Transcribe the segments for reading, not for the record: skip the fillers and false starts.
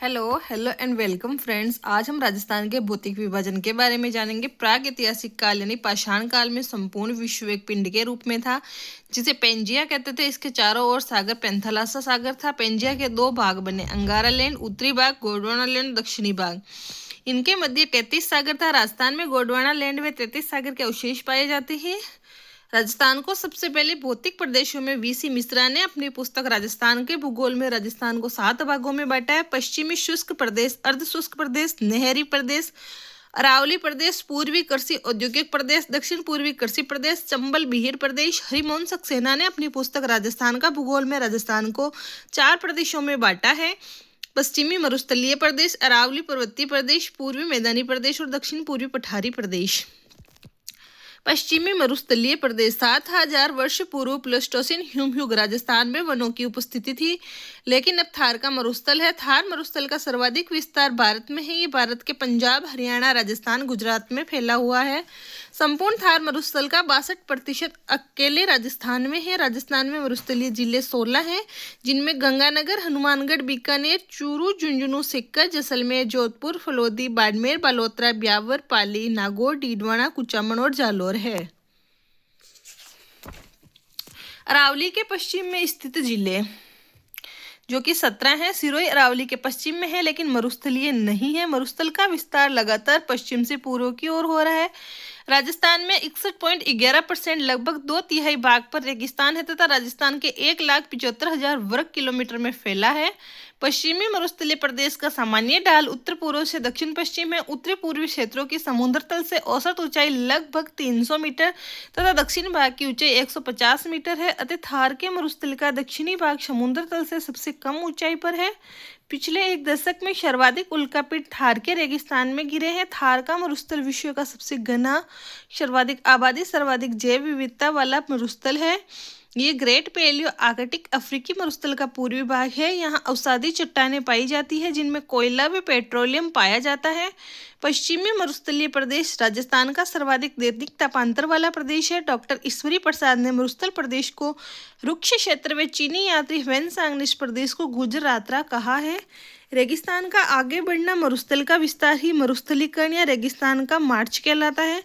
Hello hello and welcome friends. आज हम राजस्थान के भौतिक विभाजन के बारे में जानेंगे। प्राग ऐतिहासिक काल यानी पाषाण काल में संपूर्ण विश्व एक पिंड के रूप में था जिसे पेंजिया कहते थे। इसके चारों ओर सागर पेंथालासा सागर था। पेंजिया के दो भाग बने, अंगारा लैंड उत्तरी भाग, गोंडवाना लैंड दक्षिणी भाग। इनके मध्य 33 सागर था। राजस्थान में गोंडवाना लैंड में 33 सागर के अवशेष पाए जाते हैं। राजस्थान को सबसे पहले भौतिक प्रदेशों में वीसी मिश्रा ने अपनी पुस्तक राजस्थान के भूगोल में राजस्थान को 7 भागों में बांटा है। पश्चिमी शुष्क प्रदेश, अर्ध शुष्क प्रदेश, नहरी प्रदेश, अरावली प्रदेश, पूर्वी कृषि औद्योगिक प्रदेश, दक्षिण पूर्वी कृषि प्रदेश, चंबल बिहार प्रदेश। हरिमोहन सक्सेना ने अपनी पुस्तक राजस्थान का भूगोल में राजस्थान को 4 प्रदेशों में बांटा है। पश्चिमी मरुस्थलीय प्रदेश, अरावली पर्वतीय प्रदेश, पूर्वी मैदानी प्रदेश और दक्षिण पूर्वी पठारी प्रदेश। पश्चिमी मरुस्थलीय प्रदेश 7000 वर्ष पूर्व प्लेस्टोसिन हिमयुग राजस्थान में वनों की उपस्थिति थी, लेकिन अब थार का मरुस्थल है। थार मरुस्थल का सर्वाधिक विस्तार भारत में है। ये भारत के पंजाब, हरियाणा, राजस्थान, गुजरात में फैला हुआ है। संपूर्ण थार मरुस्थल का 62% अकेले राजस्थान में है। राजस्थान में मरुस्थलीय जिले 16 हैं, जिनमें गंगानगर, हनुमानगढ़, बीकानेर, चूरू, झुंझुनू, सीकर, जैसलमेर, जोधपुर, फलोदी, बाड़मेर, बालोतरा, ब्यावर, पाली, नागौर, डीडवाना, कुचामन और जालौर है। अरावली के पश्चिम में स्थित जिले जो कि 17 है। सिरोही अरावली के पश्चिम में है, लेकिन मरुस्थलीय नहीं है। मरुस्थल का विस्तार लगातार पश्चिम से पूर्व की ओर हो रहा है। राजस्थान में 61.11% लगभग 2/3 भाग पर रेगिस्तान है तथा राजस्थान के 1,75,000 वर्ग किलोमीटर में फैला है। पश्चिमी मरुस्थलीय प्रदेश का सामान्य ढाल उत्तर पूर्व से दक्षिण पश्चिम है। उत्तरी पूर्वी क्षेत्रों की समुद्र तल से औसत ऊंचाई लगभग 300 मीटर तथा दक्षिण भाग की ऊंचाई 150 मीटर है। अतः थार के मरुस्थल का दक्षिणी भाग समुद्र तल से सबसे कम ऊंचाई पर है। पिछले एक दशक में सर्वाधिक उल्कापिंड थार के रेगिस्तान में गिरे हैं। थार का मरुस्थल विश्व का सबसे घना, सर्वाधिक आबादी, सर्वाधिक जैव विविधता वाला मरुस्थल है। ये ग्रेट पैलियो आर्कटिक अफ्रीकी मरुस्थल का पूर्वी भाग है। यहाँ औषधि चट्टानें पाई जाती है, जिनमें कोयला व पेट्रोलियम पाया जाता है। पश्चिमी मरुस्थलीय प्रदेश राजस्थान का सर्वाधिक दैनिक तापांतर वाला प्रदेश है। डॉक्टर ईश्वरी प्रसाद ने मरुस्थल प्रदेश को रुक्ष क्षेत्र व चीनी यात्री ह्वेन सांग ने इस प्रदेश को गुजरातरा कहा है। रेगिस्तान का आगे बढ़ना मरुस्थल का विस्तार ही मरुस्थलीकरण या रेगिस्तान का मार्च कहलाता है।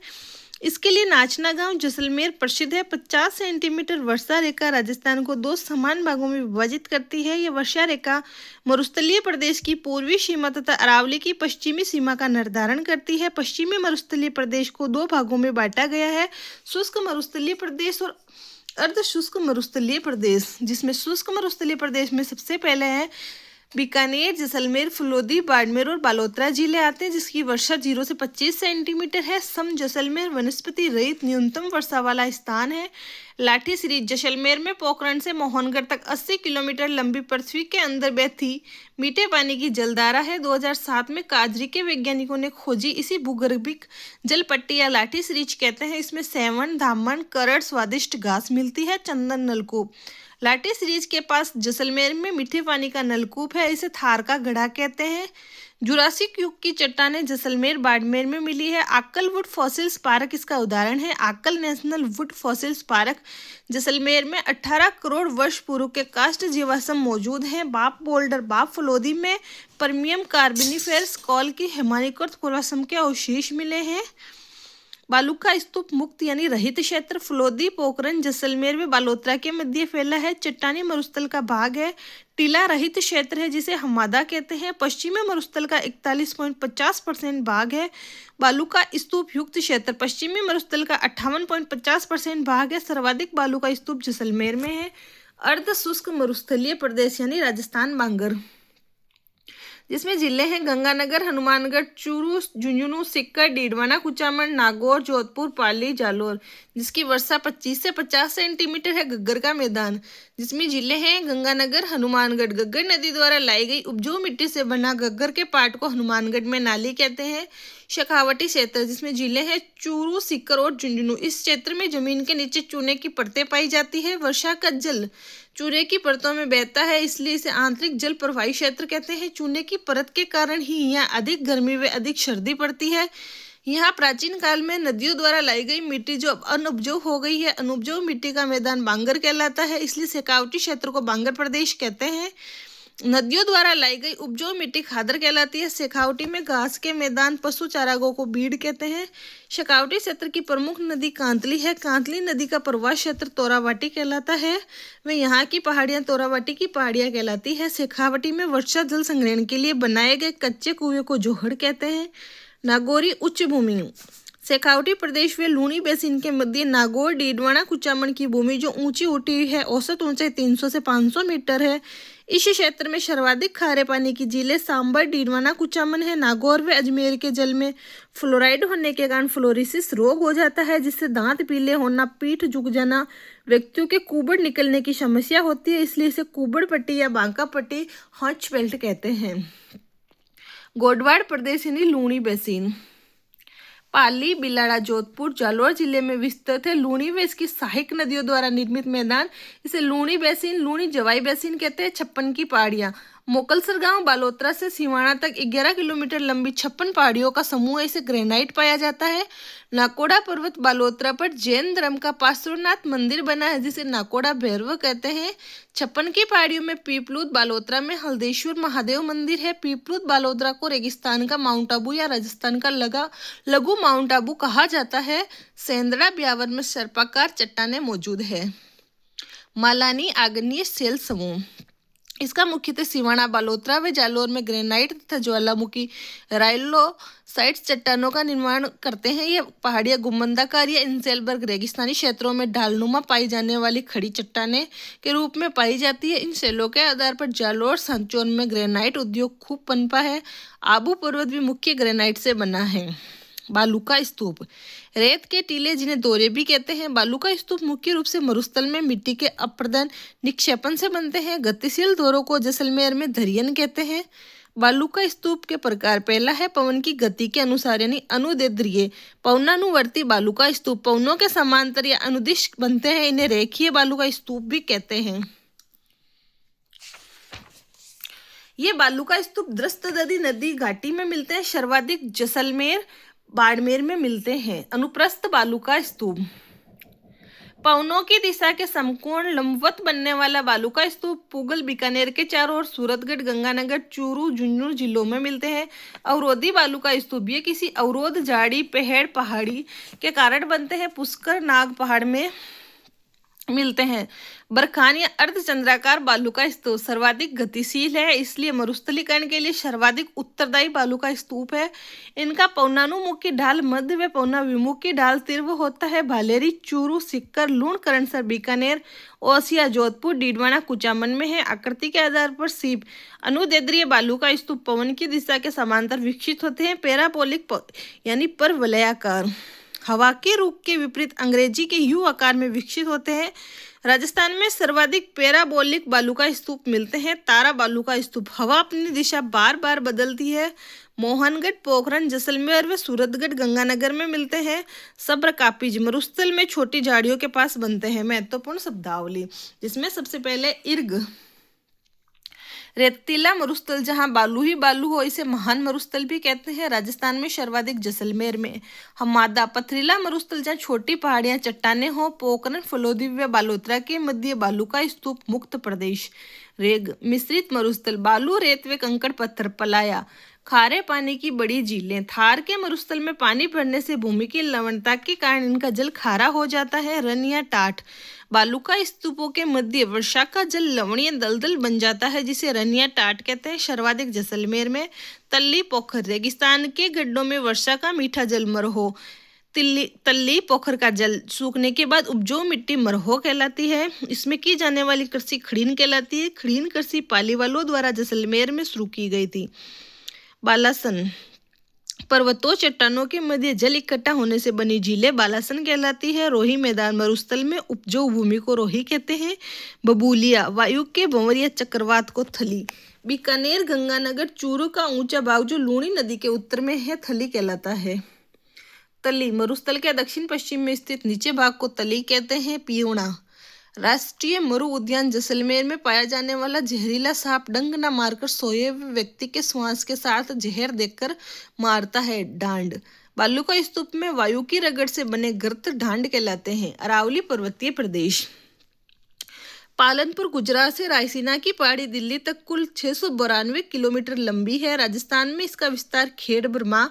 इसके लिए नाचना गांव जैसलमेर प्रसिद्ध है। 50 सेंटीमीटर वर्षा रेखा राजस्थान को 2 समान भागों में विभाजित करती है। यह वर्षा रेखा मरुस्थलीय प्रदेश की पूर्वी सीमा तथा अरावली की पश्चिमी सीमा का निर्धारण करती है। पश्चिमी मरुस्थलीय प्रदेश को 2 भागों में बांटा गया है, शुष्क मरुस्थलीय प्रदेश और अर्ध शुष्क मरुस्थलीय प्रदेश, जिसमें शुष्क मरुस्थलीय प्रदेश में सबसे पहले है बीकानेर, जैसलमेर, फलोदी, बाड़मेर और बालोतरा जिले आते हैं, जिसकी वर्षा 0 से 25 सेंटीमीटर है। सम जैसलमेर वनस्पति रहित न्यूनतम वर्षा वाला स्थान है। लाठी सीरीज जैसलमेर में पोखरण से मोहनगढ़ तक 80 किलोमीटर लंबी पृथ्वी के अंदर बहती मीठे पानी की जलधारा है। 2007 में काजरी के वैज्ञानिकों ने खोजी इसी भूगर्भिक जल पट्टी या लाठी सीरीज कहते हैं। इसमें सेवन, धामन, करड़, स्वादिष्ट घास मिलती है। चंदन नलकूप लाठी सीरीज के पास जैसलमेर में मीठे पानी का नलकूप है। इसे थार का गड्ढा कहते हैं। जुरासिक युग की चट्टानें जैसलमेर, बाड़मेर में मिली है। आक्कल वुड फॉसिल्स पार्क इसका उदाहरण है। Akal national wood fossils park Jaisalmer में 18 करोड़ वर्ष पूर्व के काष्ठ जीवाश्म मौजूद हैं। बाप बोल्डर, बाप फलोदी में परमियम कार्बोनिफेरस कॉल की हिमानीकृत जीवाश्म के अवशेष मिले हैं। बालूका स्तूप मुक्त यानी रहित क्षेत्र फलोदी, पोखरण, जैसलमेर व बालोतरा के मध्य फैला है। चट्टानी मरुस्थल का भाग है। टीला रहित क्षेत्र है, जिसे हमादा कहते हैं। पश्चिमी मरुस्थल का 41.50% भाग है। बालूका स्तूप युक्त क्षेत्र पश्चिमी मरुस्थल का 58.50% भाग है। सर्वाधिक बालूका स्तूप जैसलमेर में है। अर्ध शुष्क मरुस्थलीय प्रदेश यानी राजस्थान बांगर, जिसमें जिले हैं गंगानगर, हनुमानगढ़, चूरू, झुंझुनू, सीकर, डीडवाना, कुचामन, नागौर, जोधपुर, पाली, जालौर, जिसकी वर्षा 25 से 50 सेंटीमीटर है। गग्गर का मैदान, जिसमें जिले हैं गंगानगर, हनुमानगढ़। गग्गर नदी द्वारा लाई गई उपजाऊ मिट्टी से बना गग्गर के पाट को हनुमानगढ़ में नाली कहते हैं। शेखावटी क्षेत्र, जिसमें जिले हैं चूरू, सीकर और झुंझुनू। इस क्षेत्र में जमीन के नीचे चूने की परतें पाई जाती है। वर्षा का जल चूने की परतों में बहता है, इसलिए इसे आंतरिक जल प्रवाही क्षेत्र कहते हैं। चूने की परत के कारण ही यहाँ अधिक गर्मी व अधिक सर्दी पड़ती है। यहाँ प्राचीन काल में नदियों द्वारा लाई गई मिट्टी जो अब अनउपजाऊ हो गई है। अनउपजाऊ मिट्टी का मैदान बांगर कहलाता है, इसलिए शेखावटी क्षेत्र को बांगर प्रदेश कहते हैं। नदियों द्वारा लाई गई उपजाऊ मिट्टी खादर कहलाती है। शेखावटी में घास के मैदान पशु चारागाहों को बीड़ कहते हैं। शेखावटी क्षेत्र की प्रमुख नदी कांतली है। कांतली नदी का प्रवाह क्षेत्र तोरावाटी कहलाता है। वे यहाँ की पहाड़ियाँ तोरावाटी की पहाड़ियाँ कहलाती है। शेखावटी में वर्षा जल संग्रहण के लिए बनाए गए कच्चे कुएं को जोहड़ कहते हैं। नागौरी उच्च भूमि। शेखावटी प्रदेश व लूणी बेसिन के मध्य नागौर डीडवाना कुचामन की भूमि जो ऊंची उठी हुई है, औसत ऊंचाई 300 से 500 मीटर है। इस क्षेत्र में सर्वाधिक खारे पानी की झीलें सांबर, डीडवाना, कुचामन है। नागौर व अजमेर के जल में फ्लोराइड होने के कारण फ्लोरोसिस रोग हो जाता है, जिससे दांत पीले होना, पीठ झुक जाना, व्यक्तियों के कुबड़ निकलने की समस्या होती है। इसलिए इसे कुबड़ पट्टी या बांका पट्टी, हॉच बेल्ट कहते हैं। गोडवाड़ प्रदेश यानी लूणी बेसिन पाली, बिलाड़ा, जोधपुर, जालोर जिले में विस्तृत है। लूणी व इसकी सहायक नदियों द्वारा निर्मित मैदान इसे लूणी बेसिन, लूणी जवाई बेसिन कहते हैं। 56 की पहाड़ियाँ। मोकलसर गांव बालोतरा से सिवाना तक 11 किलोमीटर लंबी 56 पहाड़ियों का समूह, इसे ग्रेनाइट पाया जाता है। नाकोड़ा पर्वत बालोतरा पर जैन धर्म का पार्श्वनाथ मंदिर बना है, जिसे नाकोड़ा भैरव कहते हैं। 56 की पहाड़ियों में पीपलूद बालोतरा में हल्देश्वर महादेव मंदिर है। पीपलूद बालोतरा को रेगिस्तान का माउंट आबू या राजस्थान का लघु माउंट आबू कहा जाता है। सेंदड़ा ब्यावर में सर्पाकार चट्टानें मौजूद है। मालानी आग्नेय शैल समूह। इसका मुख्यतः सिवाना, बालोतरा व जालोर में ग्रेनाइट तथा ज्वालामुखी राइलोसाइट्स चट्टानों का निर्माण करते हैं। ये पहाड़ियाँ गुंबदाकार या इंसेलबर्ग रेगिस्तानी क्षेत्रों में ढालनुमा पाई जाने वाली खड़ी चट्टानें के रूप में पाई जाती है। इन शैलों के आधार पर जालोर सांचौर में ग्रेनाइट उद्योग खूब पनपा है। आबू पर्वत भी मुख्य ग्रेनाइट से बना है। बालू का स्तूप। रेत के टीले जिन्हें दोरे भी कहते हैं। बालू का स्तूप मुख्य रूप से मरुस्थल में मिट्टी के अप्रदन निक्षेपण से बनते हैं। गतिशील दोरों को जैसलमेर में धरियन कहते हैं। बालू का स्तूप के प्रकार पहला है पवन की गति के अनुसार यानी अनुदैर्ध्य पवनानुवर्ती बालू का स्तूप पवनों के समांतर या अनुदिश बनते हैं। इन्हें रेखीय बालू का स्तूप भी कहते हैं। ये बालू का स्तूप द्रस्तदरी नदी घाटी में मिलते हैं। सर्वाधिक जैसलमेर, बाड़मेर में मिलते हैं। अनुप्रस्थ बालू का स्तूप पवनों की दिशा के समकोण लंबवत बनने वाला बालू का स्तूप पूगल, बीकानेर के चारों ओर, सूरतगढ़, गंगानगर, चूरू, झुंझुनू जिलों में मिलते हैं। अवरोधी बालू का स्तूप ये किसी अवरोध, झाड़ी, पेड़, पहाड़ी के कारण बनते हैं। पुष्कर नाग पहाड़ में मिलते हैं। बरखान या अर्धचंद्राकार बालू का स्तूप सर्वाधिक गतिशील है, इसलिए मरुस्थलीकरण के लिए सर्वाधिक उत्तरदायी बालू का स्तूप है। इनका पवनानुमुखी ढाल मध्य व पवनाभिमुखी ढाल तीव्र होता है। भालेरी, चूरू, सिक्कर, लूण, करणसर, बीकानेर, ओसिया, जोधपुर, डीडवाना, कुचामन में है। आकृति के आधार पर सीप अनुदैर्ध्य बालू का स्तूप पवन की दिशा के समांतर विकसित होते हैं। पैराबोलिक यानी परवलयाकार। हवा के रुख के विपरीत अंग्रेजी के यू आकार में विकसित होते हैं। राजस्थान में सर्वाधिक पैराबोलिक बालू का स्तूप मिलते हैं। तारा बालू का स्तूप हवा अपनी दिशा बार बार बदलती है। मोहनगढ़, पोखरण, जैसलमेर व सूरतगढ़, गंगानगर में मिलते हैं। सब्र कापिज मरुस्थल में छोटी झाड़ियों के पास बनते हैं। महत्वपूर्ण शब्दावली जिसमें सबसे पहले इर्ग रेतीला मरुस्थल जहां बालू ही बालू हो, इसे महान मरुस्थल भी कहते हैं। राजस्थान में सर्वाधिक जैसलमेर में। हमादा पथरीला मरुस्थल जहां छोटी पहाड़ियां, चट्टानें हो। पोखरण, फलोदी व बालोतरा के मध्य बालू का स्तूप मुक्त प्रदेश। रेग मिश्रित मरुस्थल बालू, रेत व कंकड़ पत्थर। पलाया खारे पानी की बड़ी झीलें। थार के मरुस्थल में पानी भरने से भूमि की लवणता के कारण इनका जल खारा हो जाता है। रन या टाट बालू का स्तूपों के मध्य वर्षा का जल लवणीय दलदल बन जाता है, जिसे रन या टाट कहते हैं। सर्वाधिक जैसलमेर में। तल्ली पोखर रेगिस्तान के गड्ढों में वर्षा का मीठा जल मरहो। तल्ली पोखर का जल सूखने के बाद उपजाऊ मिट्टी मरहो कहलाती है। इसमें की जाने वाली कृषि खड़ीन कहलाती है। खड़ीन कृषि पाली वालों द्वारा जैसलमेर में शुरू की गई थी। बालासन पर्वतों, चट्टानों के मध्य जल इकट्ठा होने से बनी झीलें बालासन कहलाती है। रोही मैदान मरुस्थल में उपजाऊ भूमि को रोही कहते हैं। बबूलिया वायु के भंवर या चक्रवात को थली। बीकानेर, गंगानगर, चूरू का ऊंचा भाग जो लूणी नदी के उत्तर में है, थली कहलाता है। तली मरुस्थल के दक्षिण पश्चिम में स्थित नीचे भाग को तली कहते हैं। पियूणा राष्ट्रीय मरु उद्यान जैसलमेर में पाया जाने वाला जहरीला सांप डंक न मारकर सोए हुए व्यक्ति के श्वास के साथ जहर देकर मारता है। डांड बालू का स्तूप में वायु की रगड़ से बने गर्त ढांड कहलाते हैं। अरावली पर्वतीय प्रदेश। पालनपुर गुजरात से रायसीना की पहाड़ी दिल्ली तक कुल 692 किलोमीटर लंबी है। राजस्थान में इसका विस्तार खेड़ ब्रह्मा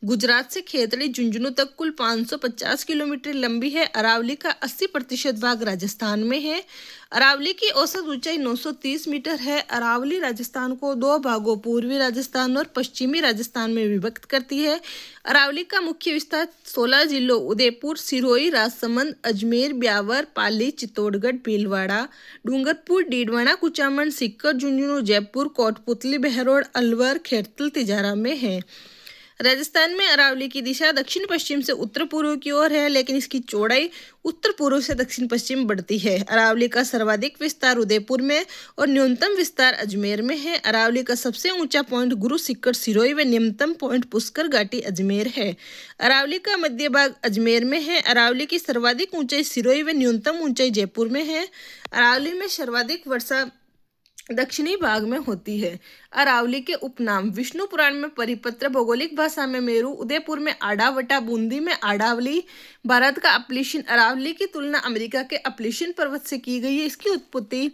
गुजरात से खेतड़ी झुंझुनू तक कुल 550 किलोमीटर लंबी है। अरावली का 80% भाग राजस्थान में है। अरावली की औसत ऊंचाई 930 मीटर है। अरावली राजस्थान को दो भागों पूर्वी राजस्थान और पश्चिमी राजस्थान में विभक्त करती है। अरावली का मुख्य विस्तार 16 जिलों उदयपुर, सिरोही, राजसमंद, अजमेर, ब्यावर, पाली, चित्तौड़गढ़, भीलवाड़ा, डूंगरपुर, डीडवाना, कुचामन, सीकर, झुंझुनू, जयपुर, कोटपुतली, बहरोड, अलवर, खेड़तल, तिजारा में है। राजस्थान में अरावली की दिशा दक्षिण पश्चिम से उत्तर पूर्व की ओर है, लेकिन इसकी चौड़ाई उत्तर पूर्व से दक्षिण पश्चिम बढ़ती है। अरावली का सर्वाधिक विस्तार उदयपुर में और न्यूनतम विस्तार अजमेर में है। अरावली का सबसे ऊंचा पॉइंट गुरु सिक्कर सिरोही व निम्नतम पॉइंट पुष्कर घाटी अजमेर है। अरावली का मध्य भाग अजमेर में है। अरावली की सर्वाधिक ऊंचाई सिरोही व न्यूनतम ऊंचाई जयपुर में है। अरावली में सर्वाधिक वर्षा दक्षिणी भाग में होती है। अरावली के उपनाम विष्णु पुराण में परिपत्र, भौगोलिक भाषा में मेरू, उदयपुर में आडावटा, बूंदी में आडावली। भारत का अपलिशियन अरावली की तुलना अमेरिका के अपलिशियन पर्वत से की गई है। इसकी उत्पत्ति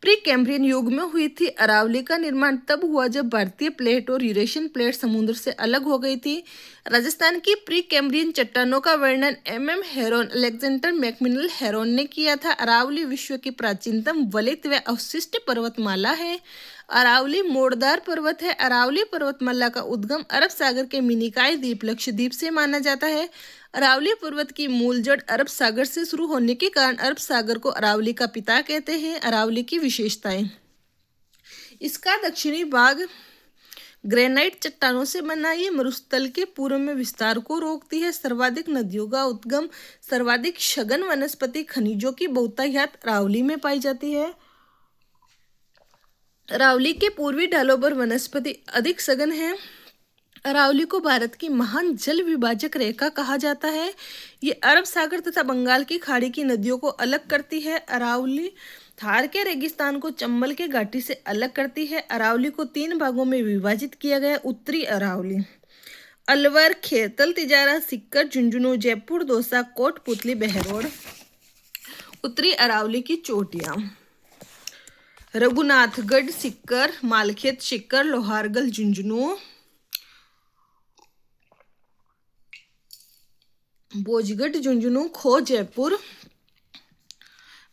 प्री कैम्ब्रियन युग में हुई थी। अरावली का निर्माण तब हुआ जब भारतीय प्लेट और यूरेशियन प्लेट समुद्र से अलग हो गई थी। राजस्थान की प्री कैम्ब्रियन चट्टानों का वर्णन एम हेरोन, अलेक्जेंडर मैकमिनल हेरोन ने किया था। अरावली विश्व की प्राचीनतम वलित व अवशिष्ट पर्वतमाला है। अरावली मोड़दार पर्वत है। अरावली पर्वतमाला का उद्गम अरब सागर के मिनिकाय द्वीप लक्षद्वीप से माना जाता है। अरावली पर्वत की मूल जड़ अरब सागर से शुरू होने के कारण अरब सागर को अरावली का पिता कहते हैं। अरावली की विशेषताएं, इसका दक्षिणी भाग ग्रेनाइट चट्टानों से बना। ये मरुस्थल के पूर्व में विस्तार को रोकती है। सर्वाधिक नदियों का उद्गम, सर्वाधिक सघन वनस्पति खनिजों की बहुतायत अरावली में पाई जाती है। अरावली के पूर्वी ढालों पर वनस्पति अधिक सघन है। अरावली को भारत की महान जल विभाजक रेखा कहा जाता है। ये अरब सागर तथा बंगाल की खाड़ी की नदियों को अलग करती है। अरावली थार के रेगिस्तान को चंबल के घाटी से अलग करती है। अरावली को 3 भागों में विभाजित किया गया। उत्तरी अरावली अलवर, खेतल, तिजारा, सीकर, झुंझुनू, जयपुर, दौसा, कोटपुतली, बहरोड। उत्तरी अरावली की चोटियां रघुनाथगढ़, सीकर, मालखेत, सीकर, लोहारगढ़, झुंझुनू, बोजगढ़, झुंझुनू, खो, जयपुर,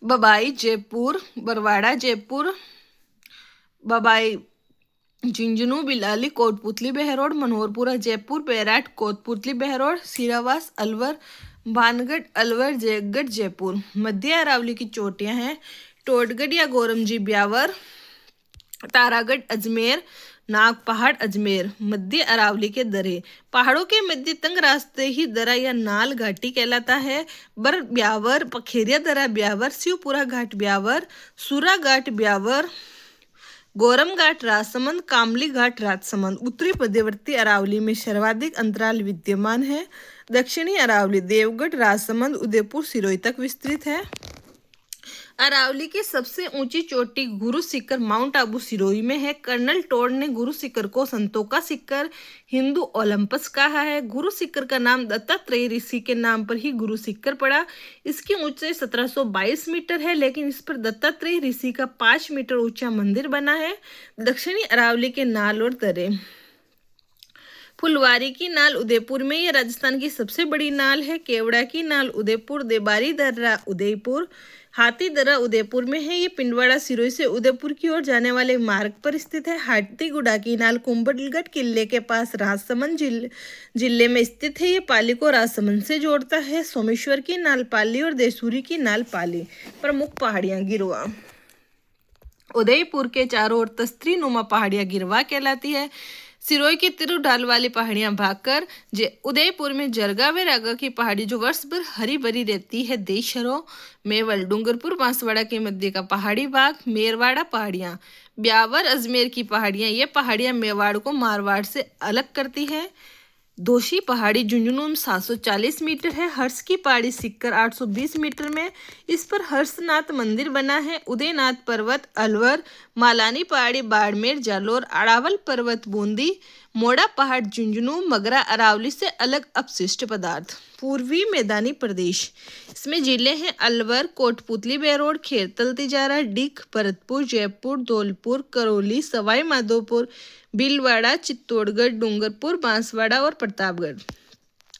बबाई, जयपुर, बरवाड़ा, जयपुर, बबाई, झुंझुनू, बिलाली, कोटपुतली, बहरोड, मनोहरपुरा, जयपुर, बैराट, कोटपुतली, बहरोड, सिरावास, अलवर, भानगढ़, अलवर, जयगढ़, जयपुर। मध्य अरावली की चोटियां हैं टोटगढ़ या गोरमजी, ब्यावर, तारागढ़, अजमेर, नाग पहाड़, अजमेर। मध्य अरावली के दरे, पहाड़ों के मध्य तंग रास्ते ही दरा या नाल घाटी कहलाता है। बर ब्यावर, पखेरिया दरा ब्यावर, शिवपुरा घाट ब्यावर, सूरा घाट ब्यावर, गोरम घाट राजसमंद, कामली घाट राजसमंद। उत्तरी मध्यवर्ती अरावली में सर्वाधिक अंतराल विद्यमान है। दक्षिणी अरावली देवगढ़, राजसमंद, उदयपुर, सिरोही तक विस्तृत है। अरावली की सबसे ऊंची चोटी गुरु शिखर माउंट आबू सिरोही में है। कर्नल टोड ने गुरु शिखर को संतों का शिखर, हिंदू ओलंपस कहा है। गुरु शिखर का नाम दत्तात्रेय ऋषि के नाम पर ही गुरु शिखर पड़ा। इसकी ऊंचाई 1722 मीटर है, लेकिन इस पर दत्तात्रेय ऋषि का 5 मीटर ऊंचा मंदिर बना है। दक्षिणी अरावली के नाल और दरे, फुलवारी की नाल उदयपुर में, यह राजस्थान की सबसे बड़ी नाल है। केवड़ा की नाल उदयपुर, देबारी दर्रा उदयपुर, हाथी दर्रा उदयपुर में है। ये पिंडवाड़ा सिरोही से उदयपुर की ओर जाने वाले मार्ग पर स्थित है। हाथीगुड़ा की नाल कुंभलगढ़ किले के पास राजसमंद जिले में स्थित है। ये पाली को राजसमंद से जोड़ता है। सोमेश्वर की नाल पाली और देसूरी की नाल पाली। प्रमुख पहाड़ियां गिरवा, उदयपुर के चारों ओर तस्त्री नुमा पहाड़ियां गिरवा कहलाती है। सिरोही की तिरु ढाल वाली पहाड़ियां भाकर, उदयपुर में जरगा व रागा की पहाड़ी जो वर्ष भर हरी भरी रहती है। देशहरो, मेवल, डूंगरपुर, बांसवाड़ा के मध्य का पहाड़ी भाग, मेरवाड़ा पहाड़ियां, ब्यावर, अजमेर की पहाड़ियां। ये पहाड़ियां मेवाड़ को मारवाड़ से अलग करती है। दोषी पहाड़ी झुंझुनू 740 मीटर है। हर्ष की पहाड़ी सिक्कर 820 मीटर में, इस पर हर्षनाथ मंदिर बना है। उदयनाथ पर्वत अलवर, मालानी पहाड़ी बाड़मेर जालोर, अरावल पर्वत बूंदी, मोड़ा पहाड़ झुंझुनू मगरा अरावली से अलग अपशिष्ट पदार्थ। पूर्वी मैदानी प्रदेश, इसमें जिले हैं अलवर, कोटपुतली, बेरोड, खेरतल, तिजारा, डिग, भरतपुर, जयपुर, धौलपुर, करौली, सवाई माधोपुर, भीलवाड़ा, चित्तौड़गढ़, डूंगरपुर, बांसवाड़ा और प्रतापगढ़।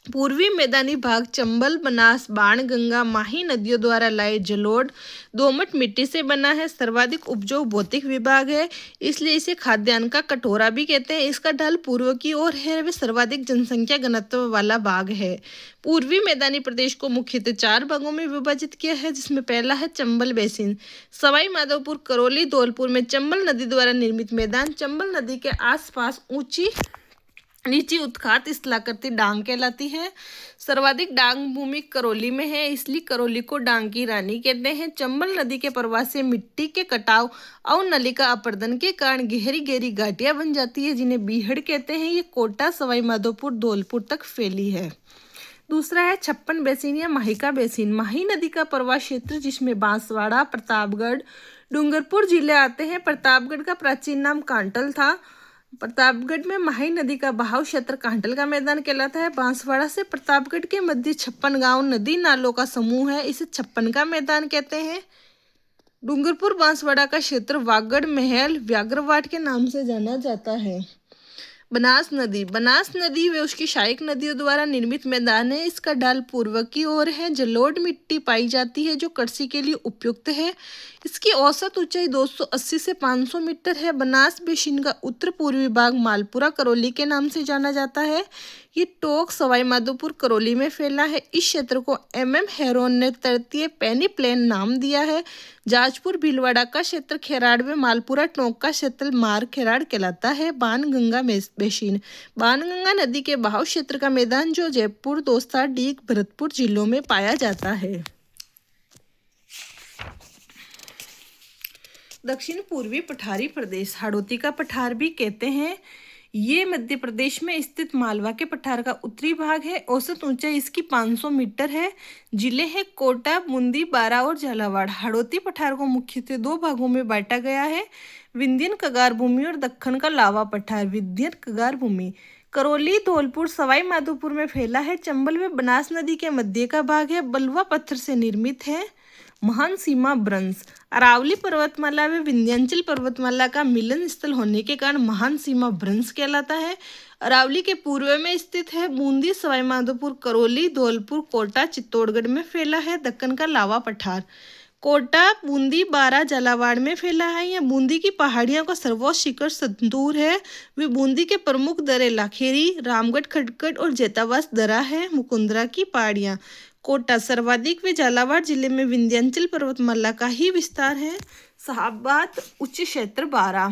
पूर्वी मैदानी भाग चंबल, बनास, बाणगंगा, माही नदियों द्वारा लाए जलोढ़, दोमट मिट्टी से बना है। सर्वाधिक उपजाऊ भौतिक विभाग है, इसलिए इसे खाद्यान्न का कटोरा भी कहते हैं। इसका ढाल पूर्व की ओर है, वे सर्वाधिक जनसंख्या घनत्व वाला भाग है। पूर्वी मैदानी प्रदेश को मुख्यतः 4 भागों में विभाजित किया है, जिसमें पहला है चंबल बेसिन। सवाई माधोपुर, करौली, धौलपुर में चंबल नदी द्वारा निर्मित मैदान। चंबल नदी के आसपास नीची उत्खात स्थलाकृति डांग कहलाती है। सर्वाधिक डांग भूमि करौली में है, इसलिए करौली को डांग की रानी कहते हैं। चंबल नदी के प्रवाह से मिट्टी के कटाव और नलिका अपरदन के कारण गहरी गहरी घाटियां बन जाती है, जिन्हें बीहड़ कहते हैं। ये कोटा, सवाई माधोपुर, धौलपुर तक फैली है। दूसरा है छप्पन बेसिन या माहिका बेसिन। माही नदी का प्रवाह क्षेत्र, जिसमें बांसवाड़ा, प्रतापगढ़, डूंगरपुर जिले आते हैं। प्रतापगढ़ का प्राचीन नाम कांटल था। प्रतापगढ़ में माही नदी का बहाव क्षेत्र कांटल का मैदान कहलाता है। बांसवाड़ा से प्रतापगढ़ के मध्य 56 गांव नदी नालों का समूह है, इसे छप्पन का मैदान कहते हैं। डूंगरपुर बांसवाड़ा का क्षेत्र वागड़ महल व्याघ्रवाट के नाम से जाना जाता है। बनास नदी व उसकी सहायक नदियों द्वारा निर्मित मैदान है। इसका ढाल पूर्व की ओर है। जलोढ़ मिट्टी पाई जाती है, जो कृषि के लिए उपयुक्त है। इसकी औसत ऊंचाई 280 से 500 मीटर है। बनास बेसिन का उत्तर पूर्वी भाग मालपुरा करौली के नाम से जाना जाता है। ये टोंक, सवाई माधोपुर, करौली में फैला है। इस क्षेत्र को MM हेरोन ने तृतीय पेनी प्लेन नाम दिया है। जाजपुर भीलवाड़ा का क्षेत्र खेराड़ में मालपुरा, टोंक का क्षेत्र मार खेराड़ कहलाता है। बाणगंगा बेसिन, बाणगंगा नदी के बहाव क्षेत्र का मैदान, जो जयपुर, दौसा, डीग, भरतपुर जिलों में पाया जाता है। दक्षिण पूर्वी पठारी प्रदेश, हाड़ौती का पठार भी कहते हैं। ये मध्य प्रदेश में स्थित मालवा के पठार का उत्तरी भाग है। औसत ऊंचाई इसकी 500 मीटर है। जिले हैं कोटा, बूंदी, बारा और झालावाड़। हाड़ौती पठार को मुख्यतः 2 भागों में बांटा गया है, विंध्यन कगार भूमि और दक्कन का लावा पठार। विंध्यन कगार भूमि करौली, धौलपुर, सवाई माधोपुर में फैला है। चंबल में बनास नदी के मध्य का भाग है, बलुआ पत्थर से निर्मित है। महान सीमा भ्रंश, अरावली पर्वतमाला व विंध्याचल पर्वतमाला का मिलन स्थल होने के कारण महान सीमा भ्रंश कहलाता है। अरावली के पूर्व में स्थित है। बूंदी, सवाई माधोपुर, करौली, धौलपुर, कोटा, चित्तौड़गढ़ में फैला है। दक्कन का लावा पठार कोटा, बूंदी, बारा, झालावाड़ में फैला है। यह बूंदी की पहाड़ियों का सर्वोच्च शिखर संतूर है। वे बूंदी के प्रमुख दर्रे लाखेरी, रामगढ़, खटगढ़ और जैतावास दर्रा है। मुकुंदरा की पहाड़ियाँ कोटा सर्वाधिक व झालावाड़ जिले में विंध्याचल पर्वतमाला का ही विस्तार है। साहबाद उच्च क्षेत्र बारा,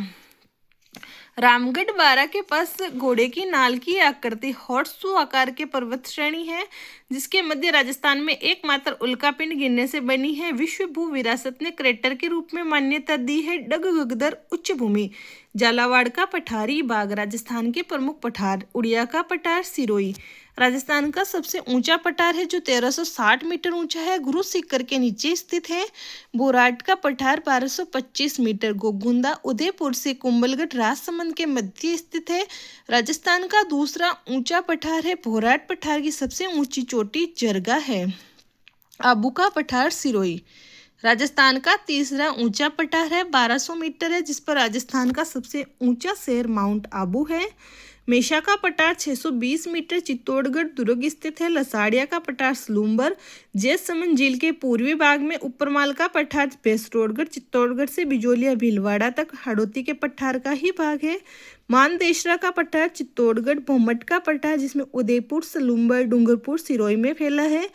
रामगढ़ बारा के पास घोड़े की नाल की आकृति हॉर्सशू आकार के पर्वत श्रेणी है, जिसके मध्य राजस्थान में एकमात्र उल्कापिंड गिरने से बनी है। विश्व भू विरासत ने क्रेटर के रूप में मान्यता दी है। डगगदर उच्च भूमि, झालावाड़ का पठारी भाग राजस्थान के प्रमुख पठार। उड़िया का पठार सिरोही राजस्थान का सबसे ऊंचा पठार है, जो 1360 मीटर ऊंचा है। गुरु शिखर के नीचे स्थित है। बोराट का पठार 1225 मीटर। गोगुंदा उदयपुर से कुंभलगढ़ राजसमंद के मध्य स्थित है। राजस्थान का दूसरा ऊंचा पठार है। बोराट पठार की सबसे ऊंची चोटी जरगा है। आबू का पठार सिरोही राजस्थान का तीसरा ऊंचा पठार है, 1200 मीटर है, जिस पर राजस्थान का सबसे ऊंचा शहर माउंट आबू है। मेषा का पठार 620 मीटर चित्तौड़गढ़ दुर्ग स्थित है। लसाड़िया का पठार सलूम्बर जैसमंद झील के पूर्वी भाग में। उपरमाल का पठार बेसरोडगढ़ चित्तौड़गढ़ से बिजोलिया भीलवाड़ा तक हाड़ौती के पठार का ही भाग है। मानदेशरा का पठार चित्तौड़गढ़। भोमट का पठार, जिसमें उदयपुर, सलूम्बर, डूंगरपुर, सिरोही में फैला है,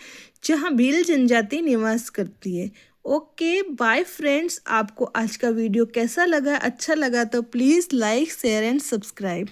जहां भील जनजाति निवास करती है। ओके बाय फ्रेंड्स, आपको आज का वीडियो कैसा लगा? अच्छा लगा तो please like, share and subscribe.